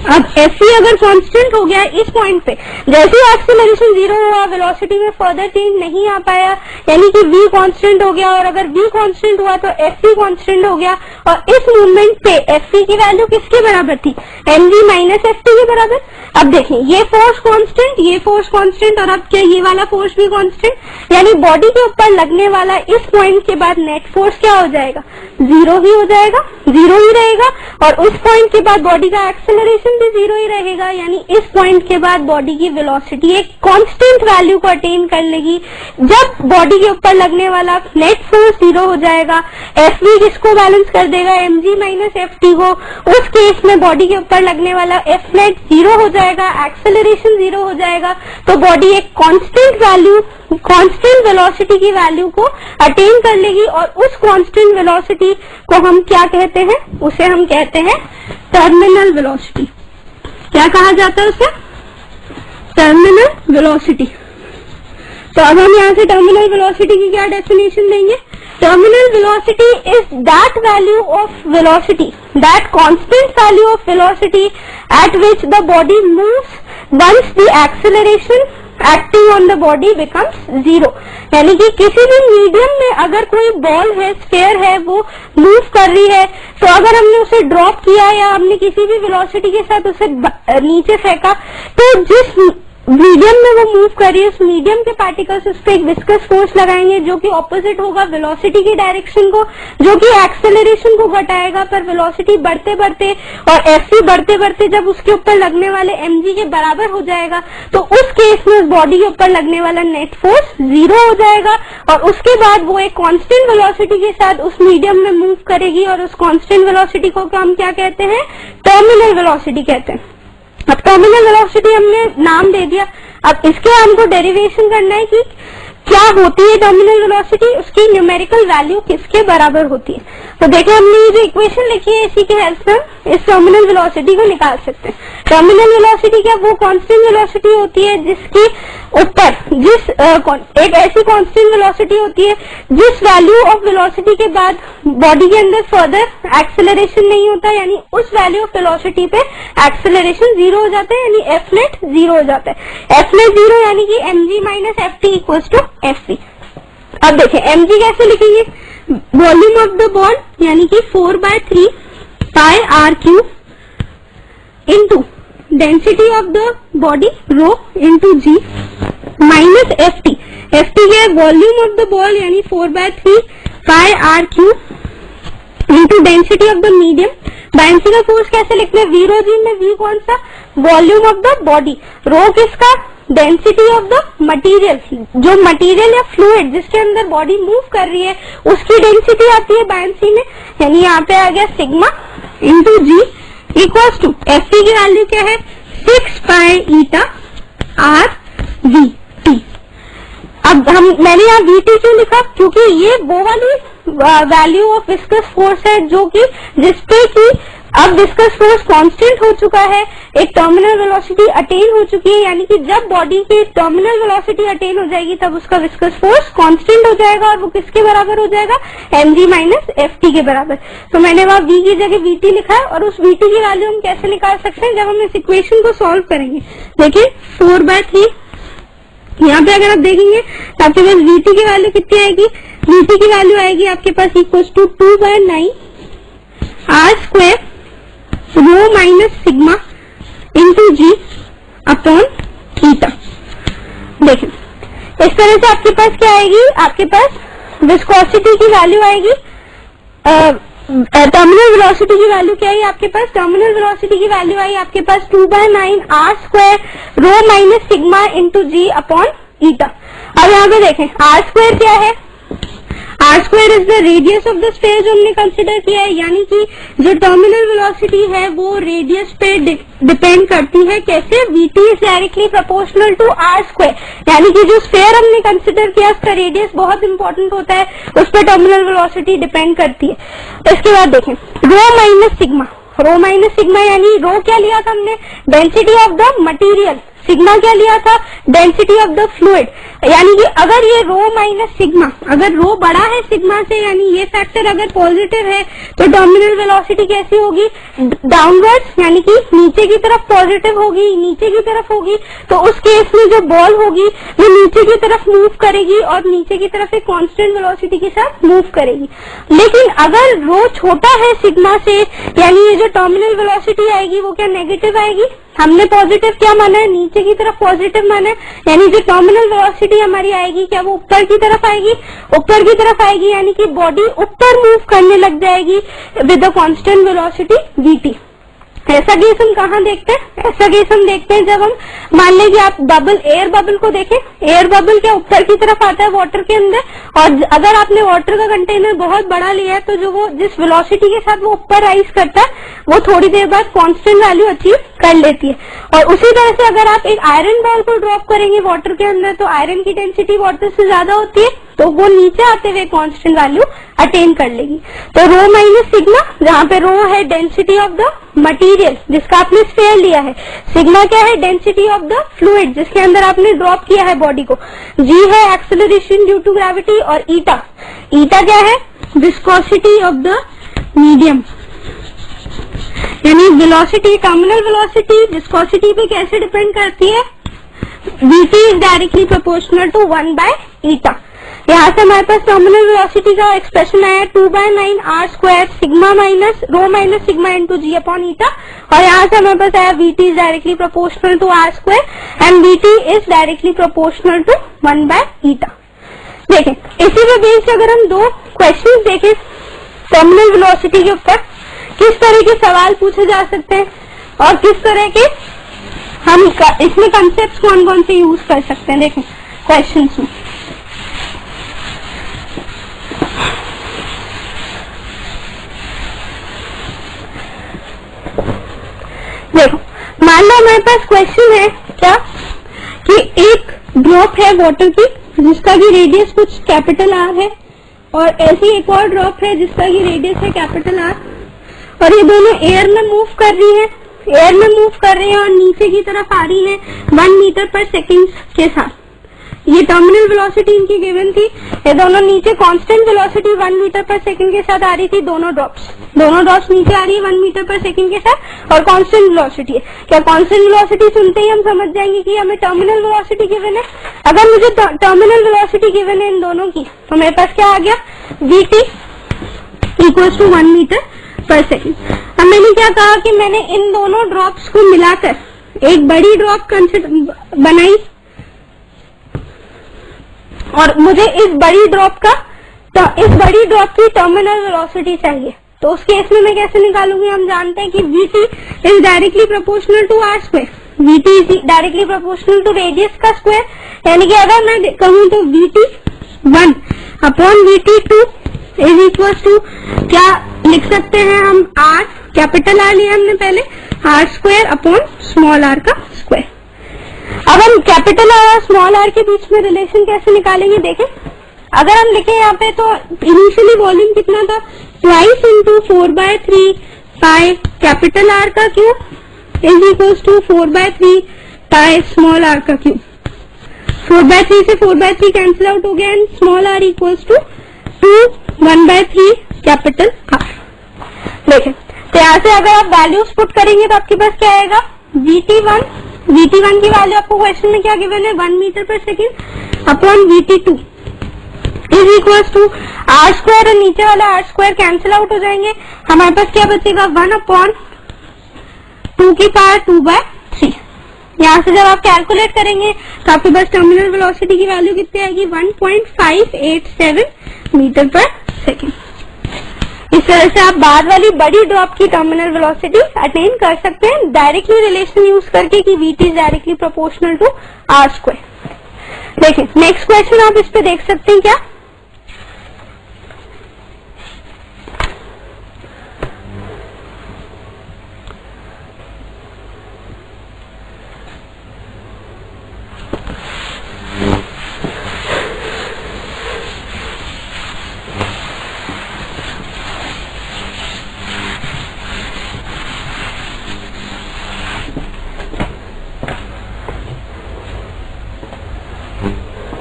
अब एफ वी अगर कांस्टेंट हो गया इस पॉइंट पे, जैसे ही एक्सेलरेशन 0 हुआ वेलोसिटी में फर्दर चेंज नहीं आ पाया यानी कि v कांस्टेंट हो गया, और अगर v कांस्टेंट हुआ तो एफ वी कांस्टेंट हो गया। और इस मूवमेंट पे एफ वी की वैल्यू किसके बराबर थी, mg माइनस एफ टी के बराबर। अब देखें ये फोर्स कांस्टेंट, ये फोर्स कांस्टेंट, और अब क्या ये वाला फोर्स भी कांस्टेंट, यानी बॉडी के ऊपर लगने वाला इस पॉइंट के बाद नेट फोर्स क्या हो जाएगा, 0 ही हो जाएगा, 0 ही रहेगा। और उस पॉइंट के बाद बॉडी का एक्सेलरेशन भी 0 ही रहेगा। यानी इस पॉइंट के बाद बॉडी की वेलोसिटी एक कांस्टेंट वैल्यू को अटेन कर लेगी। जब बॉडी के ऊपर लगने वाला नेट फोर्स 0 हो जाएगा, एफ वी किसको बैलेंस कर देगा, mg माइनस एफ टी को। उस केस में बॉडी के ऊपर लगने वाला एफ नेट 0 हो जाएगा, एक्सेलरेशन 0 हो जाएगा, तो बॉडी एक कांस्टेंट वैल्यू, कांस्टेंट वेलोसिटी की वैल्यू को अटेन कर लेगी। और उस कांस्टेंट वेलोसिटी को हम क्या कहते हैं, उसे हम कहते हैं टर्मिनल वेलोसिटी। क्या कहा जाता है उसे, टर्मिनल वेलोसिटी। तो अब हम यहाँ से टर्मिनल वेलोसिटी की क्या डेफिनेशन देंगे, terminal velocity is that value of velocity, that constant value of velocity at which the body moves once the acceleration acting on the body becomes 0। यानी कि किसी भी मीडियम में अगर कोई बॉल है, स्फीयर है, वो मूव कर रही है, तो अगर हमने उसे ड्रॉप किया या हमने किसी भी वेलोसिटी के साथ उसे नीचे फेंका, तो जिस मीडियम में वो मूव कर रही है, उस मीडियम के पार्टिकल्स उस पर एक विस्कस फोर्स लगाएंगे जो कि ऑपोजिट होगा वेलोसिटी की डायरेक्शन को, जो कि एक्सेलरेशन को घटाएगा, पर वेलोसिटी बढ़ते बढ़ते और एफवी बढ़ते बढ़ते जब उसके ऊपर लगने वाले mg के बराबर हो जाएगा तो उस केस में उस बॉडी के ऊपर लगने वाला नेट फोर्स 0 हो जाएगा और उसके बाद वो एक कांस्टेंट वेलोसिटी के साथ उस मीडियम में मूव करेगी और उस कांस्टेंट वेलोसिटी को हम क्या कहते हैं, टर्मिनल वेलोसिटी कहते हैं। अब टर्मिनल वेलोसिटी हमने नाम दे दिया, अब इसके हमको डेरिवेशन करना है कि क्या होती है टर्मिनल वेलोसिटी, उसकी न्यूमेरिकल वैल्यू किसके बराबर होती है। तो देखिए हमने ये जो इक्वेशन लिखी है इसी के हेल्प से हम इस टर्मिनल वेलोसिटी को निकाल सकते हैं। टर्मिनल वेलोसिटी क्या, वो कांस्टेंट वेलोसिटी होती है जिसकी ऊपर एक ऐसी कांस्टेंट वेलोसिटी होती है जिस वैल्यू ऑफ वेलोसिटी के बाद बॉडी के अंदर फर्दर एक्सेलरेशन नहीं होता, यानी उस वैल्यू ऑफ वेलोसिटी पे एक्सेलरेशन 0 हो जाता है, यानी एफ नेट 0 हो जाता है। एफ नेट 0 यानी कि mg minus F T equal to F. अब देखें mg कैसे लिखेंगे, वॉल्यूम ऑफ द बॉल यानी कि 4/3 pi R cube into density of the body rho into G minus F T. F T क्या है, वॉल्यूम ऑफ द बॉल यानी 4/3 pi R cube into density of the medium. Buoyancy का force कैसे लिखते हैं, we रो जी में we कौन सा, वॉल्यूम ऑफ द बॉडी, रो किसका, डेंसिटी ऑफ द मटेरियल, जो मटेरियल या फ्लूइड जिसके अंदर बॉडी मूव कर रही है उसकी डेंसिटी आती है बायनेंसी में, यानी यहाँ पे आ गया sigma into G equals to F T की वैल्यू क्या है 6 pi eta R V T. अब मैंने यहाँ वी टी क्यों लिखा, क्योंकि ये वो वाली वैल्यू ऑफ विस्कस फोर्स है जो कि जिसपे कि अब विस्कस फोर्स कांस्टेंट हो चुका है, एक टर्मिनल वेलोसिटी अटेन हो चुकी है, यानी कि जब बॉडी की टर्मिनल वेलोसिटी अटेन हो जाएगी तब उसका विस्कस फोर्स कांस्टेंट हो जाएगा और वो किसके बराबर हो जाएगा, mg माइनस एफ टी के बराबर। तो मैंने वहां v की जगह vt लिखा है और उस vt की वैल्यू हम कैसे निकाल सकते हैं, जब हम इस इक्वेशन को सॉल्व करेंगे। देखिए 4/3 यहाँ पे अगर आप देखेंगे तो आपके पास vt की वैल्यू कितनी आएगी, vt की वैल्यू आएगी आपके पास equal to 2/9 R square rho minus sigma into G upon theta. देखिए इस तरह से आपके पास क्या आएगी, आपके पास विस्कोसिटी की वैल्यू आएगी, टर्मिनल वेलोसिटी की वैल्यू क्या है आपके पास, टर्मिनल वेलोसिटी की वैल्यू आई आपके पास 2/9 R square rho minus sigma into G upon eta. अब यहाँ पे देखें आर स्क्वायर क्या है, R square is the radius of the sphere जो हमने कंसिडर किया है, यानी कि जो टर्मिनल वेलोसिटी है वो रेडियस पे डिपेंड करती है। कैसे, vt is directly proportional to R square, यानी कि जो स्फीयर हमने कंसिडर किया उसका रेडियस बहुत इंपॉर्टेंट होता है, उस पर टर्मिनल वेलोसिटी डिपेंड करती है। इसके बाद देखें रो माइनस सिग्मा, रो माइनस सिग्मा यानी रो क्या लिया था हमने, density of the material, sigma क्या लिया था, डेंसिटी ऑफ द फ्लूइड, यानी कि अगर ये रो माइनस सिग्मा, अगर रो बड़ा है सिग्मा से, यानी ये फैक्टर अगर पॉजिटिव है तो टर्मिनल वेलोसिटी कैसी होगी, डाउनवर्ड्स, यानी कि नीचे की तरफ पॉजिटिव होगी, नीचे की तरफ होगी, तो उस केस में जो बॉल होगी वो नीचे की तरफ मूव करेगी और नीचे की तरफ एक कांस्टेंट वेलोसिटी के साथ मूव करेगी। लेकिन अगर रो छोटा है सिग्मा से, यानी ये जो टर्मिनल वेलोसिटी आएगी वो क्या नेगेटिव आएगी, हमने पॉजिटिव क्या माना है, नीचे की तरफ पॉजिटिव माना है, यानी जो टर्मिनल वेलोसिटी हमारी आएगी क्या वो ऊपर की तरफ आएगी, ऊपर की तरफ आएगी, यानी कि बॉडी ऊपर मूव करने लग जाएगी with the constant velocity vt। ऐसा केस हम कहाँ देखते हैं, ऐसा केस हम देखते हैं जब हम मान लें कि आप बबल, एयर बबल को देखें, एयर बबल क्या ऊपर की तरफ आता है वाटर के अंदर, और अगर आपने वाटर का कंटेनर बहुत बड़ा लिया है तो जो वो जिस वेलोसिटी के साथ वो ऊपर राइज करता है वो थोड़ी देर बाद कांस्टेंट वैल्यू अचीव कर लेती है। और उसी तरह से अगर आप एक आयरन बॉल को ड्रॉप करेंगे वाटर के अंदर तो आयरन की डेंसिटी वाटर से ज्यादा होती है, तो वो नीचे आते हुए कांस्टेंट वैल्यू अटेन कर लेगी। तो रो माइनस सिग्मा, जहाँ पे रो है डेंसिटी ऑफ द मटेरियल जिसका आपने स्फीयर लिया है, सिग्मा क्या है, डेंसिटी ऑफ द फ्लूइड जिसके अंदर आपने ड्रॉप किया है बॉडी को, जी है एक्सेलरेशन ड्यू टू ग्रेविटी, और ईटा, ईटा क्या है, विस्कोसिटी ऑफ द मीडियम, यानी वेलोसिटी, टर्मिनल वेलोसिटी विस्कोसिटी पे कैसे डिपेंड करती है, vt is directly proportional to 1/eta, यहाँ से हमारे पास टर्मिनल वेलोसिटी का एक्सप्रेशन आया 2/9 r square sigma minus rho minus sigma into G upon eta, और यहाँ से हमारे पास आया vt is directly proportional to r square and vt is directly proportional to 1/ईटा। देखें, इसी पे बेस्ड अगर हम दो क्वेश्चन देखें टर्मिनल वेलोसिटी के ऊपर, किस तरह के सवाल पूछे जा सकते हैं और किस तरह के हम इसमें कंसेप्ट कौन कौन से यूज कर सकते हैं। देखें क्वेश्चन में देखो, मान लो हमारे पास क्वेश्चन है क्या कि एक ड्रॉप है वाटर की जिसका की रेडियस कुछ कैपिटल आर है, और ऐसी एक और ड्रॉप है जिसका की रेडियस है कैपिटल आर, और ये दोनों एयर में मूव कर रही है, एयर में मूव कर रहे हैं और नीचे की तरफ आ रही है 1 मीटर पर सेकेंड के साथ। ये टर्मिनल वेलोसिटी इनकी गिवन थी, ये दोनों नीचे कांस्टेंट वेलोसिटी 1 मीटर पर सेकंड के साथ आ रही थी, दोनों ड्रॉप्स नीचे आ रही है 1 मीटर पर सेकंड के साथ, और कांस्टेंट वेलोसिटी है। क्या कांस्टेंट वेलोसिटी सुनते ही हम समझ जाएंगे कि हमें टर्मिनल वेलोसिटी गिवन है? अगर मुझे टर्मिनल वेलोसिटी गिवन है इन दोनों की, तो मेरे पास क्या आ गया, vt इक्वल्स टू 1 मीटर पर सेकंड। अब मैंने क्या कहा कि मैंने इन दोनों ड्रॉप्स को मिलाकर एक बड़ी ड्रॉप बनाई, और मुझे इस बड़ी ड्रॉप की टर्मिनल वेलोसिटी चाहिए। तो उस केस में मैं कैसे निकालूंगी? हम जानते हैं कि vt is directly proportional to r square, vt is directly proportional to radius का स्क्वायर, यानी कि अगर मैं कहूँ तो vt1 upon vt2 is equal to क्या लिख सकते हैं हम, r कैपिटल R लिया हमने पहले, r square upon small r का स्क्वायर। अब हम कैपिटल आर और स्मॉल आर के बीच में रिलेशन कैसे निकालेंगे? देखें, अगर हम लिखें यहाँ पे तो इनिशियली वॉल्यूम कितना था, twice into 4/3 pi capital R का cube is equals to 4/3 pi small R का क्यूब। 4/3 से 4/3 कैंसिल आउट हो गया and small R equals to 1/3 capital R. देखें, तो यहाँ से अगर आप वैल्यूज पुट करेंगे तो आपके पास क्या आएगा, vt1 की वैल्यू आपको क्वेश्चन में क्या गिवन है, 1 मीटर पर second upon vt2 is equal to r square, और नीचे वाला r स्क्वायर कैंसिल आउट हो जाएंगे, हमारे पास क्या बचेगा, 1 अपॉन 2 की पावर 2/3। यहाँ से जब आप कैलकुलेट करेंगे तो आपके पास टर्मिनल वेलोसिटी की वैल्यू कितनी आएगी, 1.587 मीटर पर सेकेंड। इस तरह से आप बाद वाली बड़ी ड्रॉप की टर्मिनल वेलोसिटी अटेन कर सकते हैं डायरेक्टली रिलेशन यूज करके कि vt is directly proportional to r square. देखिए नेक्स्ट क्वेश्चन आप इस पे देख सकते हैं क्या,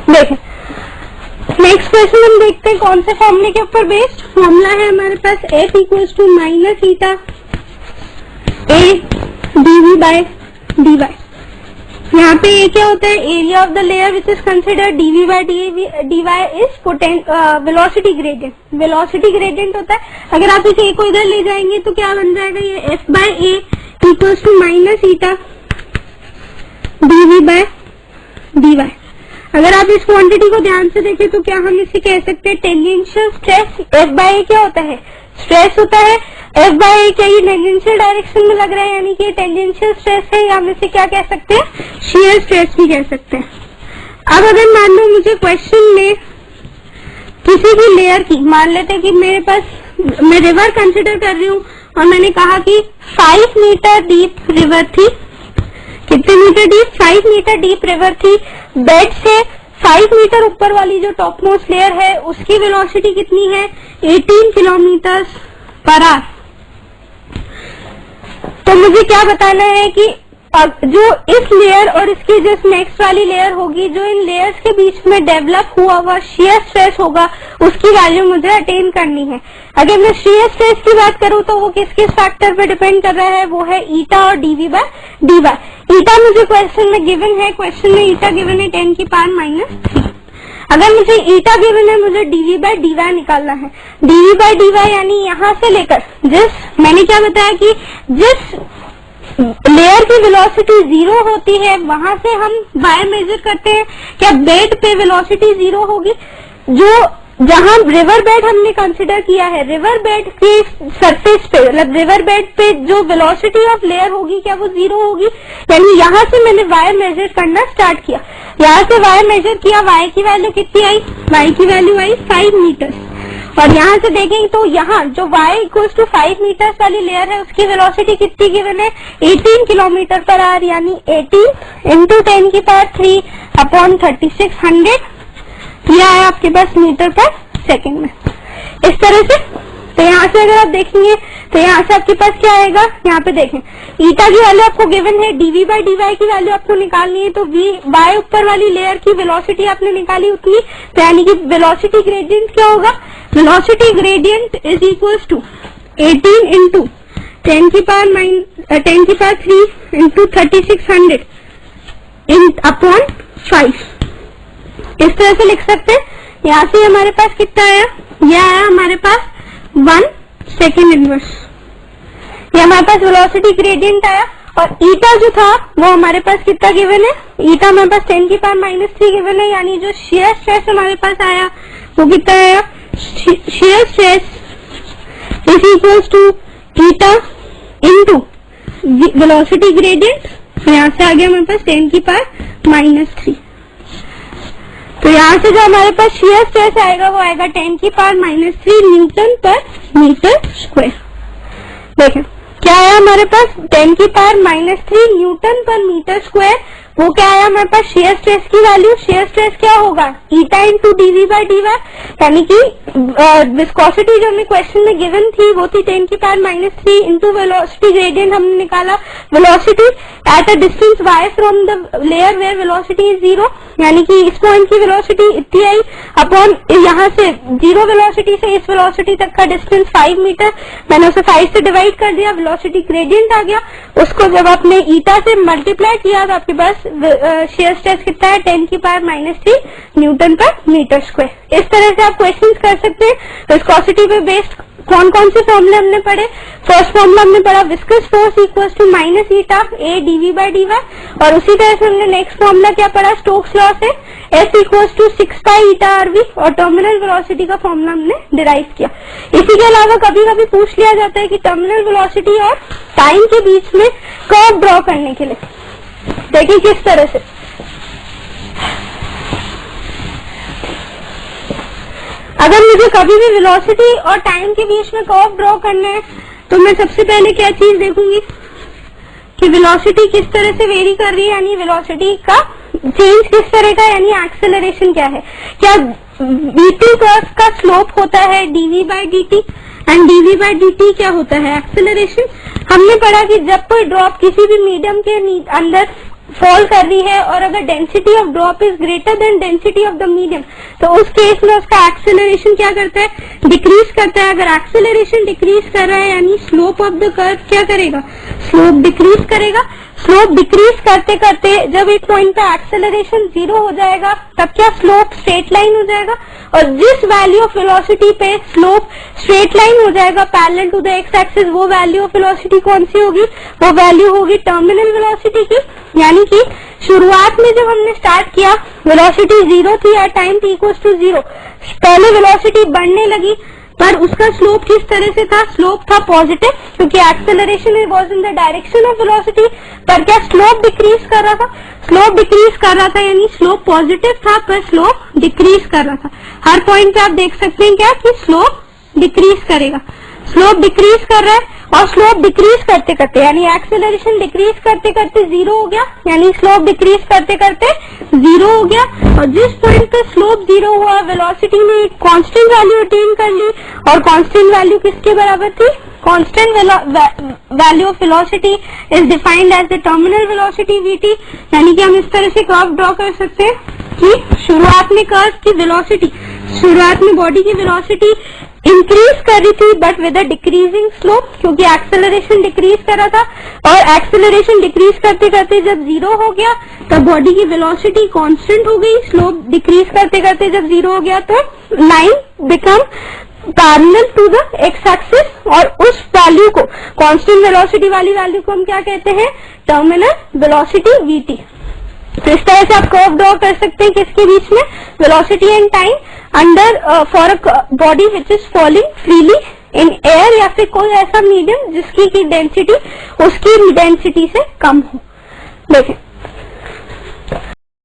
देखें नेक्स्ट क्वेश्चन हम देखते हैं कौन से फॉर्मूले के ऊपर बेस्ड। फॉर्मूला है हमारे पास f equals to minus eta a dv by dy। यहाँ पे ये क्या होता है, area of the layer which is considered, dv by dy is velocity gradient. Velocity gradient होता है, अगर आप इसे a को इधर ले जाएंगे तो क्या बन जाएगा, ये f by a equals to minus eta dv by dy। अगर आप इस क्वांटिटी को ध्यान से देखें तो क्या हम इसे कह सकते हैं टेंजेंशियल स्ट्रेस। f बाय ए क्या होता है, स्ट्रेस होता है। f बाय ए क्या ये टेंजेंशियल डायरेक्शन में लग रहा है, यानी कि ये टेंजेंशियल स्ट्रेस है, या हम इसे क्या कह सकते हैं, शियर स्ट्रेस भी कह सकते हैं। अब अगर मान लो मुझे क्वेश्चन में किसी भी लेयर की, मान लेते हैं कि मेरे पास मैं रिवर कंसिडर कर रही हूँ और मैंने कहा कि 5 मीटर डीप रिवर थी, कितने meter deep, 5 meter deep river थी, बेड से 5 मीटर ऊपर वाली जो टॉप मोस्ट लेयर है उसकी वेलोसिटी कितनी है, 18 किलोमीटर पर आवर। तो मुझे क्या बताना है कि जो इस लेयर और इसकी जो नेक्स्ट वाली लेयर होगी, जो इन लेयर्स के बीच में डेवलप हुआ हुआ शियर स्ट्रेस होगा, उसकी वैल्यू मुझे अटेन करनी है। अगर मैं शियर स्ट्रेस की बात करूं तो वो किस किस फैक्टर पे डिपेंड कर रहा है, वो है ईटा और dv बाय dy। ईटा मुझे क्वेश्चन में गिवन है, क्वेश्चन में ईटा गिवन है 10 की पावर -3। अगर मुझे ईटा गिवन है, मुझे डीवी बाय डीवाई निकालना है। डीवी बाय डीवाई यानी यहाँ से लेकर मैंने क्या बताया कि जिस लेयर की वेलोसिटी 0 होती है वहां से हम वाई मेजर करते हैं। क्या बेड पे वेलोसिटी 0 होगी? जो जहां रिवर बेड हमने कंसिडर किया है, रिवर बेड के सरफेस पे, मतलब रिवर बेड पे जो वेलोसिटी ऑफ लेयर होगी क्या वो 0 होगी? यानी यहाँ से मैंने वाई मेजर करना स्टार्ट किया। यहाँ से वाई मेजर किया, वाई की वैल्यू कितनी आई? वाई की वैल्यू आई 5 मीटर। और यहाँ से देखेंगे तो यहाँ जो y इक्वल्स टू 5 मीटर वाली लेयर है उसकी वेलोसिटी कितनी गिवन है? 18 किलोमीटर पर आवर, यानी 18 इंटू 10 की पावर 3 अपॉन 3600 यह आया आपके पास मीटर पर सेकंड में। इस तरह से तो यहाँ से अगर आप देखेंगे तो यहाँ से आपके पास क्या आएगा? यहाँ पे देखें ईटा की वैल्यू आपको गिवन है, डीवी बाय डीवाई की वैल्यू आपको निकालनी है, तो वाई ऊपर वाली लेयर की वेलोसिटी आपने निकाली उतनी, तो यानी कि वेलोसिटी ग्रेडियंट क्या होगा? Velocity gradient is equals to 18 into 10 की पावर 3 इंटू 3600 अपॉन 5। इस तरह से लिख सकते हैं। यहाँ से हमारे पास कितना आया? यह आया हमारे पास 1 सेकेंड इनवर्स। ये हमारे पास वेलोसिटी ग्रेडियंट आया। और ईटा जो था वो हमारे पास कितना गिवन है? ईटा हमारे पास 10 की पावर -3 गिवन है, यानी जो शेयर स्ट्रेस हमारे पास आया वो कितना आया? Shear stress is equals to eta into velocity gradient. यहाँ से आ गया हमारे पास 10 की पावर -3। तो यहाँ से जो हमारे पास शेयर स्ट्रेस आएगा वो आएगा 10 की पावर -3 न्यूटन पर मीटर स्क्वायर। देखें क्या आया हमारे पास? 10 की पावर -3 न्यूटन पर मीटर स्क्वायर। वो क्या आया हमारे पास? शेयर स्ट्रेस की वैल्यू। शेयर स्ट्रेस क्या होगा? Eta into DV by DY, यानी कि विस्कोसिटी जो हमें क्वेश्चन में गिवन थी वो थी 10 की पावर -3 इंटू वेलोसिटी ग्रेडियंट हमने निकाला। Velocity at a distance y from the layer where velocity is 0, यानी कि इस पॉइंट की वेलोसिटी इतनी आई अपॉन यहाँ से 0 वेलोसिटी से इस वेलोसिटी तक का डिस्टेंस 5 मीटर, मैंने उसे 5 से डिवाइड कर दिया, वेलोसिटी ग्रेडियंट आ गया। उसको जब आपने ईटा से मल्टीप्लाई किया तो आपके पास शेयर स्ट्रेस कितना है? 10 की पावर -3 न्यूटन पर मीटर स्क्वायर। इस तरह से आप क्वेश्चंस कर सकते हैं। विस्कोसिटी पे बेस्ड कौन कौन से फॉर्मूले हमने पढ़े? फर्स्ट फॉर्मूला हमने पढ़ा viscous force equals to minus eta A DV by DY, और उसी तरह से हमने नेक्स्ट फॉर्मूला क्या पढ़ा? स्टोक्स लॉ से F equals to 6 pi eta RV, और टर्मिनल वेलोसिटी का फॉर्मूला हमने डिराइव किया। इसी के अलावा कभी कभी पूछ लिया जाता है कि टर्मिनल वेलोसिटी और टाइम के बीच में कर्व ड्रॉ करने के लिए देखिए किस तरह से। अगर मुझे कभी भी वेलोसिटी और टाइम के बीच में कर्व ड्रॉ करना है तो मैं सबसे पहले क्या चीज देखूंगी कि वेलोसिटी किस तरह से वेरी कर रही है, यानी वेलोसिटी का चेंज किस तरह का, यानी एक्सेलरेशन क्या है। क्या dt कर्व का स्लोप होता है dv by dt, and dv by dt क्या होता है? एक्सेलरेशन। हमने पढ़ा कि जब कोई ड्रॉप किसी भी मीडियम के अंदर फॉल कर रही है और अगर density of drop is greater than density of the medium तो उस केस में उसका एक्सेलरेशन क्या करता है? डिक्रीज करता है। अगर एक्सेलरेशन डिक्रीज कर रहा है यानी स्लोप ऑफ द कर्व क्या करेगा? स्लोप डिक्रीज करेगा। स्लोप डिक्रीज करते करते जब एक पॉइंट पे एक्सेलरेशन 0 हो जाएगा तब क्या स्लोप स्ट्रेट लाइन हो जाएगा, और जिस वैल्यू ऑफ वेलोसिटी पे स्लोप स्ट्रेट लाइन हो जाएगा parallel to the X axis, वो वैल्यू ऑफ वेलोसिटी कौन सी होगी? वो वैल्यू होगी टर्मिनल वेलोसिटी की। यानी कि शुरुआत में जब हमने स्टार्ट किया वेलोसिटी 0 थी या टाइम t इक्वल्स टू 0, पहले वेलोसिटी बढ़ने लगी पर उसका स्लोप किस तरह से था? स्लोप था पॉजिटिव, क्योंकि acceleration was in the direction of velocity, पर क्या स्लोप डिक्रीज कर रहा था? स्लोप डिक्रीज कर रहा था, यानी स्लोप पॉजिटिव था पर स्लोप डिक्रीज कर रहा था। हर पॉइंट पे आप देख सकते हैं क्या कि स्लोप डिक्रीज करेगा। स्लोप डिक्रीज कर रहा है और स्लोप डिक्रीज करते करते यानी एक्सेलरेशन डिक्रीज करते करते 0 हो गया, यानी स्लोप डिक्रीज करते करते 0 हो गया। और जिस पॉइंट पे स्लोप 0 हुआ वेलोसिटी ने कांस्टेंट वैल्यू अटेन कर ली, और कांस्टेंट वैल्यू किसके बराबर थी? Constant value of velocity is defined as the terminal velocity vt। यानी कि हम इस तरह से कर्व ड्रॉ कर सकते हैं कि शुरुआत में कर्व की वेलोसिटी, शुरुआत में बॉडी की वेलोसिटी इंक्रीज कर रही थी but with a decreasing slope, क्योंकि एक्सेलरेशन डिक्रीज कर रहा था, और एक्सेलरेशन डिक्रीज करते करते जब 0 हो गया तब बॉडी की वेलोसिटी कांस्टेंट हो गई, स्लोप डिक्रीज करते करते जब 0 हो गया तो line become parallel to the X axis, और उस वैल्यू को, कांस्टेंट वेलोसिटी वाली वैल्यू को हम क्या कहते हैं, टर्मिनल वेलोसिटी वीटी। तो इस तरह से आप कर्व ड्रॉ कर सकते हैं किसके बीच में, velocity and time under for a body which is falling freely in air, या फिर कोई ऐसा मीडियम जिसकी की डेंसिटी उसकी डेंसिटी से कम हो। देखें